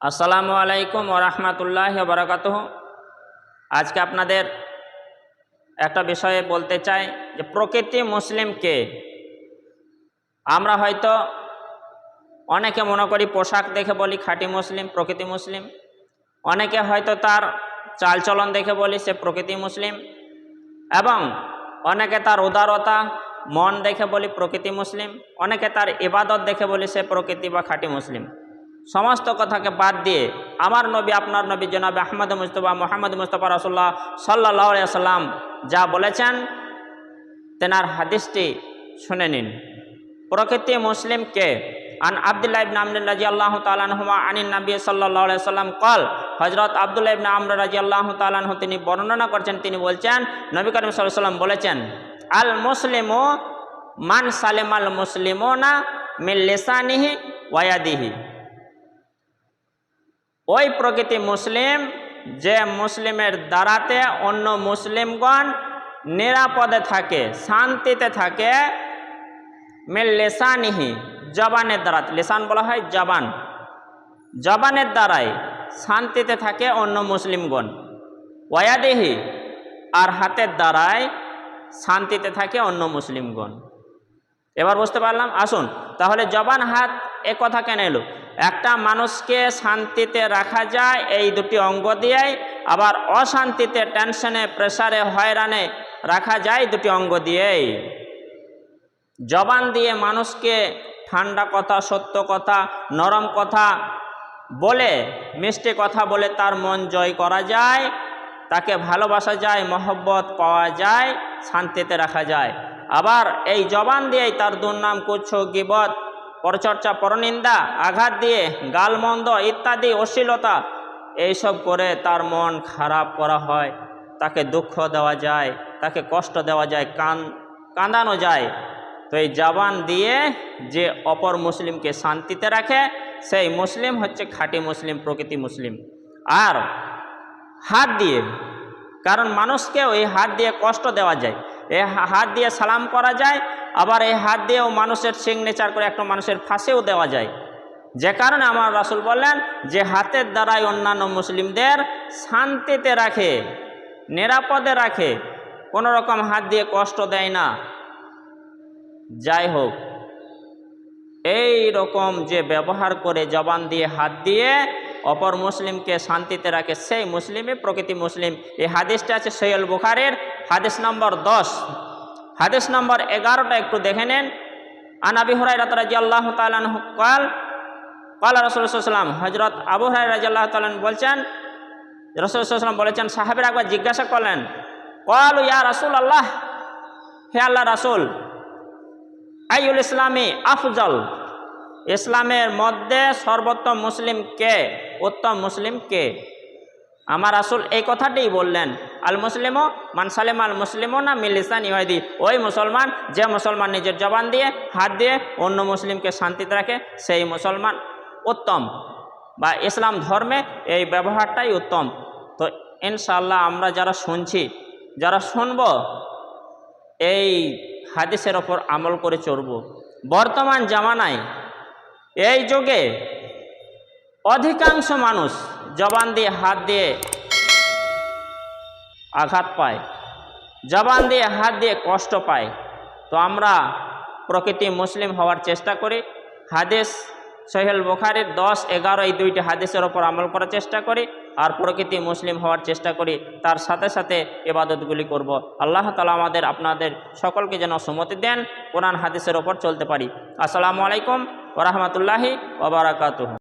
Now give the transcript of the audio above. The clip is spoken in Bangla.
আসসালামু আলাইকুম ওয়া রাহমাতুল্লাহি ওয়া বারাকাতুহু। আজকে আপনাদের একটা বিষয়ে বলতে চাই যে প্রকৃতি মুসলিমকে আমরা হয়তো অনেকে মনে করি পোশাক দেখে বলি খাঁটি মুসলিম, প্রকৃতি মুসলিম। অনেকে হয়তো তার চালচলন দেখে বলি সে প্রকৃতি মুসলিম, এবং অনেকে তার উদারতা মন দেখে বলি প্রকৃতি মুসলিম, অনেকে তার ইবাদত দেখে বলি সে প্রকৃতি বা খাঁটি মুসলিম। সমস্ত কথাকে বাদ দিয়ে আমার নবী, আপনার নবী জনাব আহমদ মুস্তফা মোহাম্মদ মুস্তফা রাসূলুল্লাহ সাল্লাল্লাহু আলাইহি ওয়াসাল্লাম যা বলেছেন তেনার হাদিসটি শুনে নিন। প্রকৃতি মুসলিমকে আন আব্দুল্লাহ ইবনে আমর রাদিয়াল্লাহু তাআলা আনহুমা আনিন নবী সাল্লাল্লাহু আলাইহি ওয়াসাল্লাম قال হযরত আব্দুল্লাহ ইবনে আমর রাদিয়াল্লাহু তাআলা আনহু তিনি বর্ণনা করছেন, তিনি বলছেন নবী করিম সাল্লাল্লাহু আলাইহি ওয়াসাল্লাম বলেছেন, আল মুসলিমু মান সালিমাল মুসলিমুনা মিন লিসানিহি ওয়া ইয়াদিহি। ওই প্রকৃতি মুসলিম যে মুসলিমের দ্বারাতে অন্য মুসলিমগণ নিরাপদে থাকে, শান্তিতে থাকে, মিন লিসানিহি জবানের দ্বারা, লিসান বলা হয় জবান, জবানের দ্বারাই শান্তিতে থাকে অন্য মুসলিমগণ, ওয়া ইয়াদিহি আর হাতের দ্বারাই শান্তিতে থাকে অন্য মুসলিমগণ। এবার বুঝতে পারলাম। আসুন তাহলে জবান হাত এ কথা কেন এলো? একটা মানুষকে শান্তিতে রাখা যায় এই দুটি অঙ্গ দিয়েই, আবার অশান্তিতে টেনশনে প্রেসারে হয়রানে রাখা যায় দুটি অঙ্গ দিয়েই। জবান দিয়ে মানুষকে ঠান্ডা কথা, সত্য কথা, নরম কথা বলে, মিষ্টি কথা বলে তার মন জয় করা যায়, তাকে ভালোবাসা যায়, মহব্বত পাওয়া যায়, শান্তিতে রাখা যায়। আবার এই জবান দিয়েই তার দুর্নাম, কুচ্ছ, গীবত, পরচর্চা, পরনিন্দা, আঘাত দিয়ে গালমন্দ ইত্যাদি অশ্লীলতা এইসব করে তার মন খারাপ করা হয়, তাকে দুঃখ দেওয়া যায়, তাকে কষ্ট দেওয়া যায়, কাঁদানো যায়। তো এই জবান দিয়ে যে অপর মুসলিমকে শান্তিতে রাখে সেই মুসলিম হচ্ছে খাঁটি মুসলিম, প্রকৃতি মুসলিম। আর হাত দিয়ে, কারণ মানুষকে ওই হাত দিয়ে কষ্ট দেওয়া যায়, এই হাত দিয়ে সালাম করা যায়, আবার এই হাত দিয়েও মানুষের সিগনেচার করে একটা মানুষের ফাঁসেও দেওয়া যায়। যে কারণে আমার রাসূল বললেন যে হাতের দ্বারাই অন্যান্য মুসলিমদের শান্তিতে রাখে, নিরাপদে রাখে, কোনো রকম হাত দিয়ে কষ্ট দেয় না। যাই হোক, এই রকম যে ব্যবহার করে জবান দিয়ে, হাত দিয়ে অপর মুসলিমকে শান্তিতে রাখে সেই মুসলিমই প্রকৃতি মুসলিম। এই হাদিসটা আছে সহিহ বুখারীর হাদিস নম্বর 10। হাদিস নম্বর 11টা একটু দেখে নেন। আন আবি হুরায়রা রাদিয়াল্লাহু তাআলা আনহু قال قال রাসূলুল্লাহ সাল্লাল্লাহু আলাইহি ওয়াসাল্লাম, হযরত আবু হুরায়রা রাদিয়াল্লাহু তাআলা বলছেন, রাসূলুল্লাহ সাল্লাল্লাহু আলাইহি ওয়াসাল্লাম বলেছেন, সাহাবীরা একবার জিজ্ঞাসা করলেন, ক্বালু ইয়া রাসূলুল্লাহ, হে আল্লাহ রাসূল, আইউল ইসলামি আফজল, ইসলামের মধ্যে সর্বোত্তম মুসলিম কে, উত্তম মুসলিম কে? আমার রাসূল এই কথাটাই বললেন, আল মুসলিমু মান সালিমা আল মুসলিমুনা মিন লিসানিহি ওয়া ইয়াদিহি। ওই মুসলমান যে মুসলমান নিজের জবান দিয়ে, হাত দিয়ে অন্য মুসলিমকে শান্তিতে রাখে সেই মুসলমান উত্তম, বা ইসলাম ধর্মে এই ব্যবহারটাই উত্তম। তো ইনশাআল্লাহ আমরা যারা শুনছি, যারা শুনব, এই হাদিসের ওপর আমল করে চলব। বর্তমান জামানায় এই যুগে অধিকাংশ মানুষ জবান দিয়ে, হাত দিয়ে আঘাত পায়, জবান দিয়ে, হাত দিয়ে কষ্ট পায়। তো আমরা প্রকৃতি মুসলিম হওয়ার চেষ্টা করি। হাদিস সহিহ বুখারীর 10, 11 এই দুইটি হাদিসের ওপর আমল করার চেষ্টা করি, আর প্রকৃতি মুসলিম হওয়ার চেষ্টা করি। তার সাথে সাথে ইবাদতগুলি করব। আল্লাহ তাআলা আমাদের আপনাদের সকলকে যেন সুমতি দেন, কোরআন হাদিসের ওপর চলতে পারি। আসসালামু আলাইকুম ওয়া রাহমাতুল্লাহি ওয়া বারাকাতুহু।